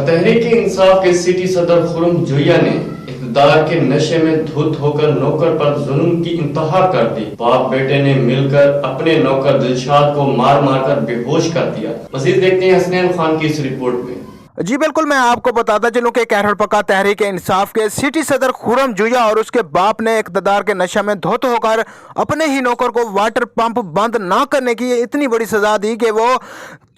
तहरीक इंसाफ के सिटी सदर खुर्रम जोया ने इक़्तिदार के नशे में धुत होकर नौकर पर जुल्म की इंतहा कर दी। बाप बेटे ने मिलकर अपने नौकर दिलशाद को मार मार कर बेहोश कर दिया। मज़ीद देखते हैं हसनैन खान की इस रिपोर्ट में। जी बिल्कुल, मैं आपको बताता चलूं कि कहर पका तहरीक इंसाफ के सिटी सदर खुर्रम जोया और उसके बाप ने इक़्तिदार के नशे में धुत होकर अपने ही नौकर को वाटर पंप बंद ना करने की इतनी बड़ी सजा दी कि वो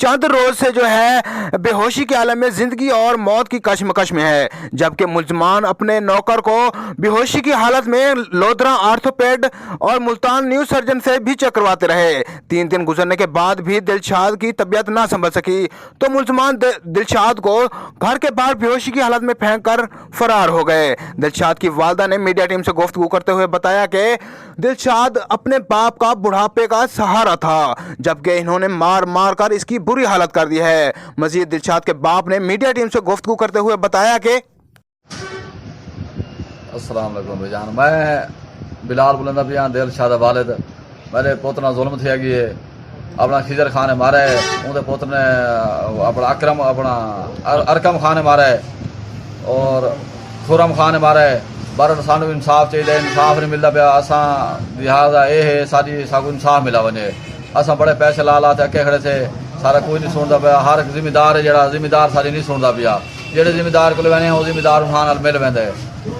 चंद रोज से जो है बेहोशी के आलम में जिंदगी और मौत की कशमकश में है, जबकि मुल्ज़मान अपने नौकर को बेहोशी की हालत में लोधरा आर्थोपेड और मुल्तान न्यू सर्जन से भी चेक करवाते रहे। 3 दिन गुजरने के बाद भी दिलशाद की तबीयत ना संभल सकी तो मुल्ज़मान दिलशाद को घर के बाहर बेहोशी की हालत में फेंक कर फरार हो गए। दिलशाद की वालदा ने मीडिया टीम से गुफ्तगू करते हुए बताया कि दिलशाद अपने बाप का बुढ़ापे का सहारा था, जबकि इन्होंने मार मार कर इसकी बुरी हालत कर दी है। मजीद दिलशाद के बाप ने मीडिया टीम से गुफ्तगू करते हुए बताया कि अस्सलाम वालेकुम भाईजान, मैं बिलाल बुलंदा पिया दिलशाद वालिद। मेरे पुत्र ने जुल्म थे गए, अपना खिजर खान ने मारा है, उनके पुत्र ने अपना अरकम खान ने मारा है और खुर्रम खान ने मारा है। पर सानू इंसाफ चाहिए, इंसाफ नहीं मिलता पाया। असा लिहाजा ये है सारी साकू इंसाफ मिला वने। असा बड़े पैसे ला ला के खड़े थे, सारा कोई नहीं सुनता पाया। हर एक जिम्मेदार है जरा जिम्मेदार सारी नहीं सुनता पाया। जेडे जिम्मेदार को वने वो जिम्मेदार उठान नाल मिल वेंदे।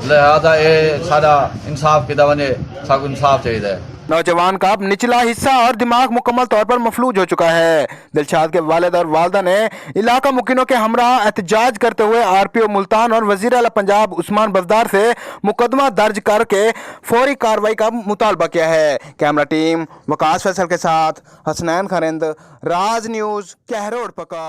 लिहाजा ये सारा इंसाफ किदा वने, साकू इंसाफ चाहिए। नौजवान का अब निचला हिस्सा और दिमाग मुकम्मल तौर पर मफलूज हो चुका है। दिलशाद के वालिद और वालदा ने इलाका मुकीनों के हमरा एहतजाज करते हुए RPO मुल्तान और वजीर आला पंजाब उस्मान बज़दार से मुकदमा दर्ज करके फौरी कार्रवाई का मुतालबा किया है। कैमरा टीम वकास फैसल के साथ हसनैन खरिंद, राज न्यूज़, कहरोड़ पका।